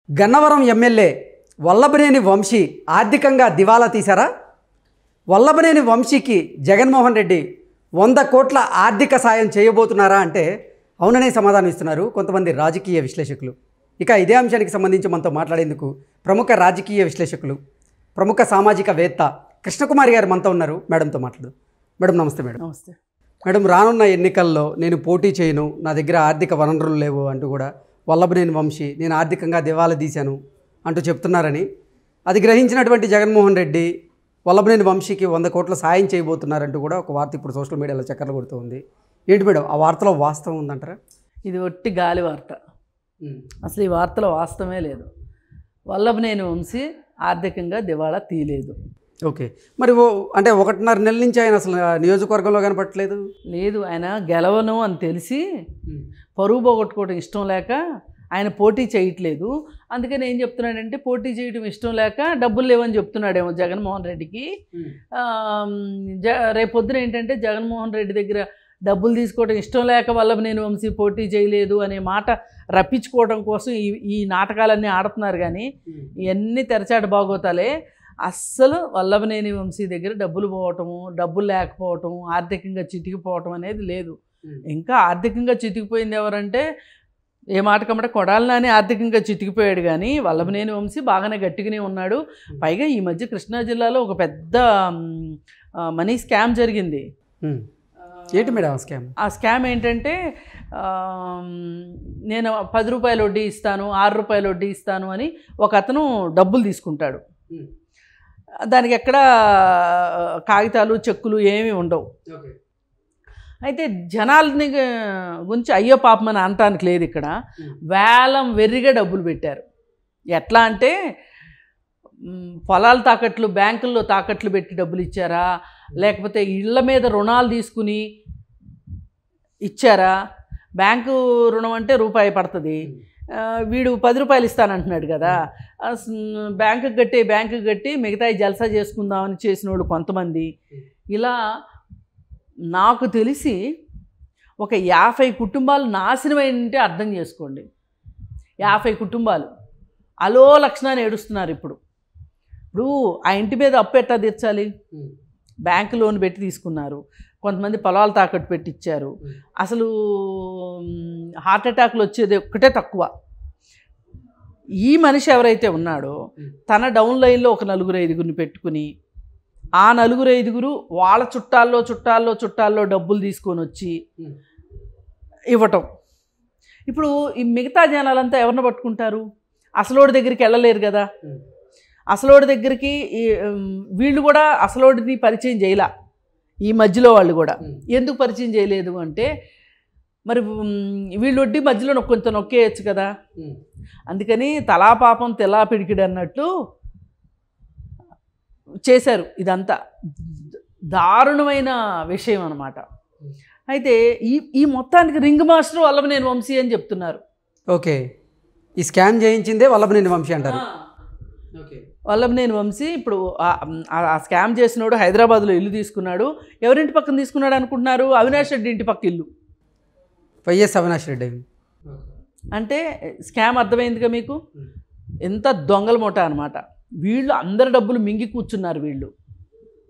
Gannavaram MLA Vallabhaneni Vamsi ఆర్థికంగా దివాలా తీశారా? వల్లభనేని వంశీకి జగన్మోహన్ రెడ్డి 100 కోట్ల ఆర్థిక సాయం చేయబోతున్నారా అంటే అవుననే సమాధానం ఇస్తున్నారు కొంతమంది రాజకీయ విశ్లేషకులు. ఇక ఇదే అంశానికి సంబంధించి మనతో మాట్లాడేందుకు ప్రముఖ రాజకీయ విశ్లేషకులు, ప్రముఖ సామాజికవేత్త కృష్ణకుమారి గారు మనతో ఉన్నారు. మేడంతో మాట్లాడు. మేడం నమస్తే. మేడం నమస్తే. మేడం, రానున్న ఎన్నికల్లో నేను పోటీ చేయను, నా దగ్గర ఆర్థిక వనరులు లేవు అంటూ కూడా వల్లభనేని వంశీ నేను ఆర్థికంగా దివాలా తీశాను అంటూ చెప్తున్నారని, అది గ్రహించినటువంటి జగన్మోహన్ రెడ్డి వల్లభనేని వంశీకి 100 కోట్ల సాయం చేయబోతున్నారంటూ కూడా ఒక వార్త ఇప్పుడు సోషల్ మీడియాలో చక్కర్లు కొడుతూ ఉంది. ఏంటి మేడం, ఆ వార్తలో వాస్తవం ఉందంటారా? ఇది ఒట్టి గాలి వార్త. అసలు ఈ వార్తలో వాస్తవమే లేదు. వల్లభనేని వంశీ ఆర్థికంగా దివాళా తీయలేదు. ఓకే, మరి అంటే 1.5 నెలల నుంచి ఆయన అసలు నియోజకవర్గంలో కనపట్లేదు. లేదు, ఆయన గెలవను అని తెలిసి పరువు పోగొట్టుకోవడం ఇష్టం లేక ఆయన పోటీ చేయట్లేదు. అందుకని ఏం చెప్తున్నాడంటే, పోటీ చేయడం ఇష్టం లేక డబ్బులు లేవని చెప్తున్నాడేమో జగన్మోహన్ రెడ్డికి. రేపొద్దున ఏంటంటే జగన్మోహన్ రెడ్డి దగ్గర డబ్బులు తీసుకోవడం ఇష్టం లేక వల్లభనేని వంశీ పోటీ చేయలేదు అనే మాట రప్పించుకోవడం కోసం ఈ నాటకాలన్నీ ఆడుతున్నారు. కానీ ఇవన్నీ తెరచాటు బాగోతాలే. అస్సలు వల్లభనేని వంశీ దగ్గర డబ్బులు పోవటము, డబ్బులు లేకపోవటం, ఆర్థికంగా చితికిపోవటం అనేది లేదు. ఇంకా ఆర్థికంగా చితికిపోయింది ఎవరంటే, ఏ మాట కమ్మట కొడాలి నాని ఆర్థికంగా చితికిపోయాడు, కానీ వల్లభనేని వంశీ బాగానే గట్టిగానే ఉన్నాడు. పైగా ఈ మధ్య కృష్ణా జిల్లాలో ఒక పెద్ద మనీ స్కామ్ జరిగింది. ఏంటి మేడం ఆ స్కామ్? ఆ స్కామ్ ఏంటంటే, నేను 10 రూపాయల వడ్డీ ఇస్తాను, 6 రూపాయల వడ్డీ ఇస్తాను అని ఒక అతను డబ్బులు తీసుకుంటాడు. దానికి ఎక్కడ కాగితాలు, చెక్కులు ఏమీ ఉండవు. అయితే జనాలని గురించి అయ్యో పాపమని అనటానికి లేదు. ఇక్కడ వేలం వెర్రిగా డబ్బులు పెట్టారు. ఎట్లా అంటే, పొలాలు తాకట్లు, బ్యాంకుల్లో తాకట్లు పెట్టి డబ్బులు ఇచ్చారా, లేకపోతే ఇళ్ల మీద రుణాలు తీసుకుని ఇచ్చారా? బ్యాంకు రుణం అంటే రూపాయి పడుతుంది, వీడు 10 రూపాయలు ఇస్తానంటున్నాడు కదా, బ్యాంకుకి కట్టి మిగతా జల్సా చేసుకుందామని చేసినోడు కొంతమంది. ఇలా నాకు తెలిసి ఒక 50 కుటుంబాలు నాశనమైంటే అర్థం చేసుకోండి. 50 కుటుంబాలు అలో లక్షణాన్ని ఏడుస్తున్నారు. ఇప్పుడు ఆ ఇంటి మీద అప్పు ఎట్టా తీర్చాలి? బ్యాంకు లోన్ పెట్టి తీసుకున్నారు, కొంతమంది పొలాలు తాకట్టు పెట్టి ఇచ్చారు. అసలు హార్ట్ అటాక్లు వచ్చేది ఒక్కటే తక్కువ. ఈ మనిషి ఎవరైతే ఉన్నాడో తన డౌన్ లైన్లో ఒక 4-5 పెట్టుకుని, ఆ 4-5 వాళ్ళ చుట్టాల్లో డబ్బులు తీసుకొని వచ్చి ఇవ్వటం. ఇప్పుడు ఈ మిగతా జనాలంతా ఎవరిని పట్టుకుంటారు? అసలోడి దగ్గరికి వెళ్ళలేరు కదా. అసలోడి దగ్గరికి వీళ్ళు కూడా అసలోడిని పరిచయం చేయలే. ఈ మధ్యలో వాళ్ళు కూడా ఎందుకు పరిచయం చేయలేదు అంటే, మరి వీళ్ళు వడ్డీ మధ్యలో కొంత నొక్కేయచ్చు కదా. అందుకని తలా పాపం తెలా పిడికిడు అన్నట్టు చేశారు. ఇదంతా దారుణమైన విషయం అన్నమాట. అయితే ఈ మొత్తానికి రింగ్ మాస్టర్ వల్లభనేని వంశీ అని చెప్తున్నారు. ఓకే, ఈ స్కామ్ చేయించిందే వల్లభనేని వంశీ అంటారు. వల్లభనేని వంశీ ఇప్పుడు ఆ స్కామ్ చేసినోడు హైదరాబాద్లో ఇల్లు తీసుకున్నాడు. ఎవరింటి పక్కన తీసుకున్నాడు అనుకుంటున్నారు? అవినాష్ రెడ్డి ఇంటి పక్క ఇల్లు. వైఎస్ అవినాష్ రెడ్డి అంటే స్కామ్ అర్థమైందిగా మీకు? ఎంత దొంగల మూట అనమాట. వీళ్ళు అందరి డబ్బులు మింగి కూర్చున్నారు.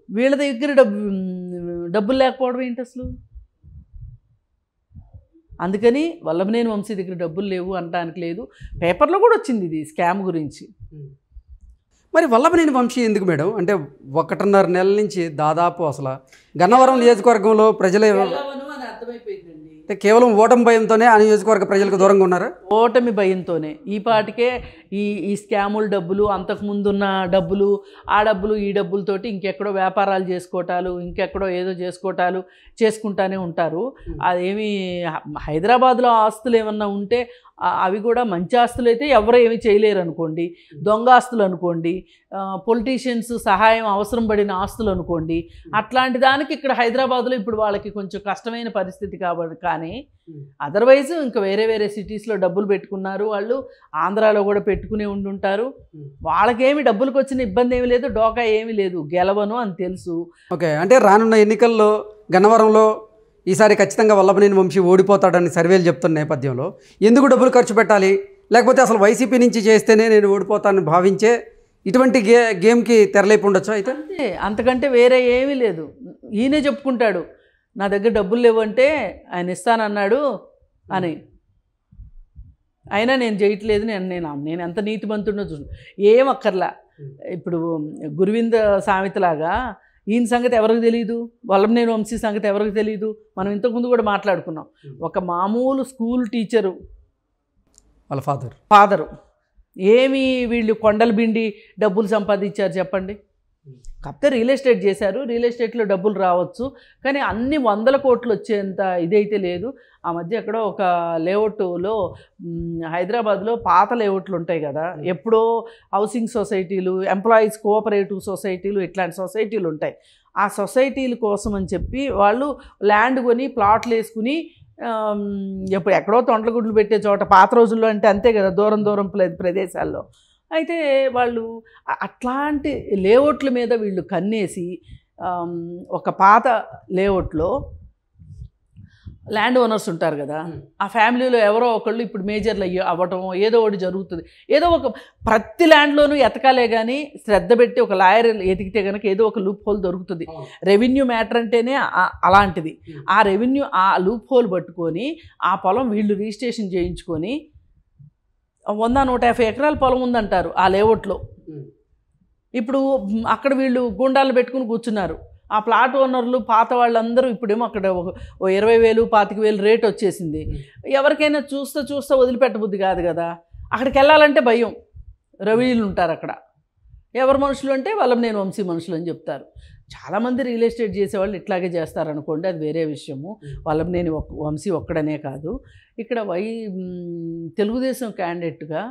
వీళ్ళ దగ్గర డబ్బులు లేకపోవడం ఏంటి అసలు? అందుకని వల్లభనేని వంశీ దగ్గర డబ్బులు లేవు అనడానికి లేదు. పేపర్లో కూడా వచ్చింది ఇది స్కామ్ గురించి. మరి వల్లభనేని వంశీ ఎందుకు మేడం అంటే 1.5 నెలల నుంచి దాదాపు అసలు గన్నవరం నియోజకవర్గంలో ప్రజలు కేవలం ఓటమి భయంతోనే ఆ నియోజకవర్గ ప్రజలకు దూరంగా ఉన్నారా? ఓటమి భయంతోనే ఈ పాటికే ఈ స్కాముల డబ్బులు, అంతకుముందున్న డబ్బులు, ఆ డబ్బులు ఈ డబ్బులతోటి ఇంకెక్కడో వ్యాపారాలు చేసుకోవటాలు, ఇంకెక్కడో ఏదో చేసుకుంటానే ఉంటారు. అదేమి హైదరాబాద్లో ఆస్తులు ఏమన్నా ఉంటే అవి కూడా మంచి ఆస్తులు అయితే ఎవరు ఏమి చేయలేరు అనుకోండి. దొంగ ఆస్తులు అనుకోండి, పొలిటీషియన్స్ సహాయం అవసరం పడిన ఆస్తులు అనుకోండి. అట్లాంటి దానికి ఇక్కడ హైదరాబాద్లో ఇప్పుడు వాళ్ళకి కొంచెం కష్టమైన పరిస్థితి కాబట్టి. కానీ అదర్వైజ్ ఇంకా వేరే సిటీస్లో డబ్బులు పెట్టుకున్నారు వాళ్ళు. ఆంధ్రాలో కూడా పెట్టుకునే ఉండుంటారు. వాళ్ళకేమి డబ్బులకు వచ్చిన ఇబ్బంది ఏమి లేదు, డోకా ఏమీ లేదు. గెలవను అని తెలుసు. ఓకే, అంటే రానున్న ఎన్నికల్లో గన్నవరంలో ఈసారి ఖచ్చితంగా వల్లభనేని వంశీ ఓడిపోతాడని సర్వేలు చెప్తున్న నేపథ్యంలో ఎందుకు డబ్బులు ఖర్చు పెట్టాలి? లేకపోతే అసలు వైసీపీ నుంచి చేస్తేనే నేను ఓడిపోతానని భావించే ఇటువంటి గేమ్కి తెరలేపు ఉండొచ్చు అయితే? అంతే, అంతకంటే వేరే ఏమీ లేదు. ఈయనే చెప్పుకుంటాడు, నా దగ్గర డబ్బులు లేవు అంటే ఆయన ఇస్తానన్నాడు అని. అయినా నేను చేయట్లేదు, నేను ఎంత నీతిమంతుడినో చూడు, ఏం అక్కర్లా. ఇప్పుడు గురువింద సామెతలాగా ఈయన సంగతి ఎవరికి తెలియదు, వల్లభనేని వంశీ సంగతి ఎవరికి తెలియదు. మనం ఇంతకుముందు కూడా మాట్లాడుకున్నాం. ఒక మామూలు స్కూల్ టీచరు వాళ్ళ ఫాదరు ఏమి వీళ్ళు కొండలు బిండి డబ్బులు సంపాదించారు చెప్పండి. కాకపోతే రియల్ ఎస్టేట్ చేశారు, రియల్ ఎస్టేట్లో డబ్బులు రావచ్చు, కానీ అన్ని 100 కోట్లు వచ్చేంత ఇదైతే లేదు. ఆ మధ్య ఎక్కడ ఒక లేఅవుట్లో హైదరాబాద్లో పాత లేఅవుట్లు ఉంటాయి కదా, ఎప్పుడో హౌసింగ్ సొసైటీలు, ఎంప్లాయీస్ కోఆపరేటివ్ సొసైటీలు, ఇట్లాంటి సొసైటీలు ఉంటాయి. ఆ సొసైటీల కోసం అని చెప్పి వాళ్ళు ల్యాండ్ కొని ప్లాట్లు వేసుకుని ఎప్పుడు ఎక్కడో తొంటలగుడ్లు పెట్టే చోట, పాత రోజుల్లో అంటే అంతే కదా, దూరం దూరం ప్రదేశాల్లో. అయితే వాళ్ళు అట్లాంటి లేఅవుట్ల మీద వీళ్ళు కన్నేసి ఒక పాత లేఅవుట్లో ల్యాండ్ ఓనర్స్ ఉంటారు కదా, ఆ ఫ్యామిలీలో ఎవరో ఒకళ్ళు ఇప్పుడు మేజర్లు అవ్వటం ఏదో ఒకటి జరుగుతుంది. ఏదో ఒక ప్రతి ల్యాండ్లోనూ ఎతకాలే కానీ శ్రద్ధ పెట్టి ఒక లాయర్ ఎతికితే కనుక ఏదో ఒక లూప్ హోల్ దొరుకుతుంది. రెవెన్యూ మ్యాటర్ అంటేనే అలాంటిది. ఆ లూప్ హోల్ పట్టుకొని ఆ పొలం వీళ్ళు రిజిస్ట్రేషన్ చేయించుకొని 100-150 ఎకరాల పొలం ఉందంటారు ఆ లేఅవుట్లో. ఇప్పుడు అక్కడ వీళ్ళు గుండాలను పెట్టుకుని కూర్చున్నారు. ఆ ప్లాట్ ఓనర్లు పాత వాళ్ళందరూ ఇప్పుడేమో అక్కడ 20,000 25,000 రేట్ వచ్చేసింది. ఎవరికైనా చూస్తా వదిలిపెట్టబుద్ధి కాదు కదా, అక్కడికి వెళ్ళాలంటే భయం. రవిలు ఉంటారు అక్కడ. ఎవరు మనుషులు అంటే వల్లభనేని వంశీ మనుషులు అని చెప్తారు. చాలామంది రియల్ ఎస్టేట్ చేసేవాళ్ళు ఇట్లాగే చేస్తారనుకోండి, అది వేరే విషయము. వల్లభనేని వంశీ ఒక్కడనే కాదు. ఇక్కడ తెలుగుదేశం క్యాండిడేట్గా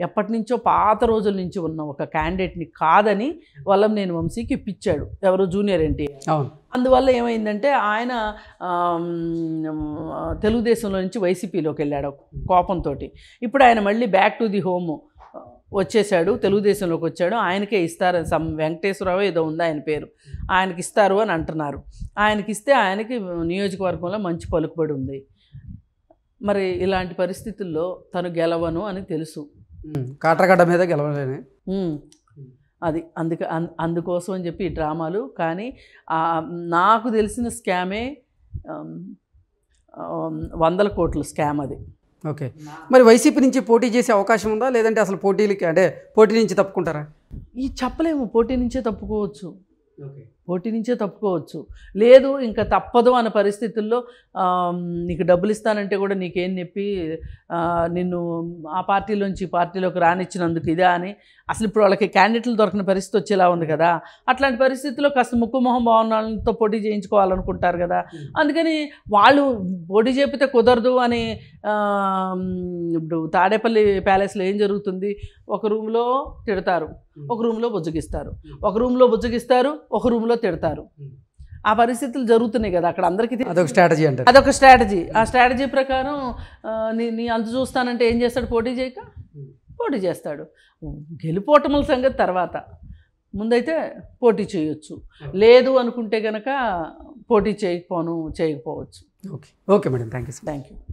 ఎప్పటి నుంచో పాత రోజుల నుంచి ఉన్న ఒక క్యాండిడేట్ని కాదని వల్లభనేని వంశీకి ఇప్పించాడు ఎవరు, జూనియర్ ఎన్టీఆర్. అందువల్ల ఏమైందంటే ఆయన తెలుగుదేశంలో నుంచి వైసీపీలోకి వెళ్ళాడు కోపంతో. ఇప్పుడు ఆయన మళ్ళీ బ్యాక్ టు ది హోమ్ వచ్చేసాడు, తెలుగుదేశంలోకి వచ్చాడు. ఆయనకే ఇస్తారు, వెంకటేశ్వరరావు ఏదో ఉంది ఆయన పేరు, ఆయనకి ఇస్తారు అని అంటున్నారు. ఆయనకి ఇస్తే ఆయనకి నియోజకవర్గంలో మంచి పలుకుబడి ఉంది. మరి ఇలాంటి పరిస్థితుల్లో తను గెలవను అని తెలుసు, కాట్రగడ్డ మీద గెలవలేని అది అందుకోసం అని చెప్పి ఈ డ్రామాలు. కానీ నాకు తెలిసిన స్కామే 100 కోట్ల స్కామ్ అది. ఓకే, మరి వైసీపీ నుంచి పోటీ చేసే అవకాశం ఉందా, లేదంటే అసలు పోటీ నుంచి తప్పుకుంటారా? చెప్పలేము, పోటీ నుంచే తప్పుకోవచ్చు, పోటీ నుంచే తప్పుకోవచ్చు. లేదు ఇంకా తప్పదు అన్న పరిస్థితుల్లో నీకు డబ్బులు ఇస్తానంటే కూడా నీకేం చెప్పి నిన్ను ఆ పార్టీలోంచి ఈ పార్టీలోకి రానిచ్చినందుకు ఇదా అని అసలు ఇప్పుడు వాళ్ళకి క్యాండిడేట్లు దొరకని పరిస్థితి వచ్చేలా ఉంది కదా. అట్లాంటి పరిస్థితుల్లో కాస్త ముక్కు మొహం బాగున్నాళ్ళతో పోటీ చేయించుకోవాలనుకుంటారు కదా. అందుకని వాళ్ళు పోటీ చేపితే కుదరదు అని ఇప్పుడు తాడేపల్లి ప్యాలెస్లో ఏం జరుగుతుంది, ఒక రూమ్లో తిడతారు, ఒక రూమ్లో బుజ్జగిస్తారు, ఒక రూమ్లో బుజ్జగిస్తారు, ఒక రూమ్లో తిడతారు. ఆ పరిస్థితులు జరుగుతున్నాయి కదా అక్కడ అందరికీ. అదొక స్ట్రాటజీ అంటారు. అదొక స్ట్రాటజీ. ఆ స్ట్రాటజీ ప్రకారం నీ అంత చూస్తానంటే ఏం చేస్తాడు, పోటీ చేయక పోటీ చేస్తాడు. గెలుపోటముల సంగతి తర్వాత, ముందైతే పోటీ చేయొచ్చు. లేదు అనుకుంటే కనుక పోటీ చేయకపోవచ్చు. Okay madam, thank you.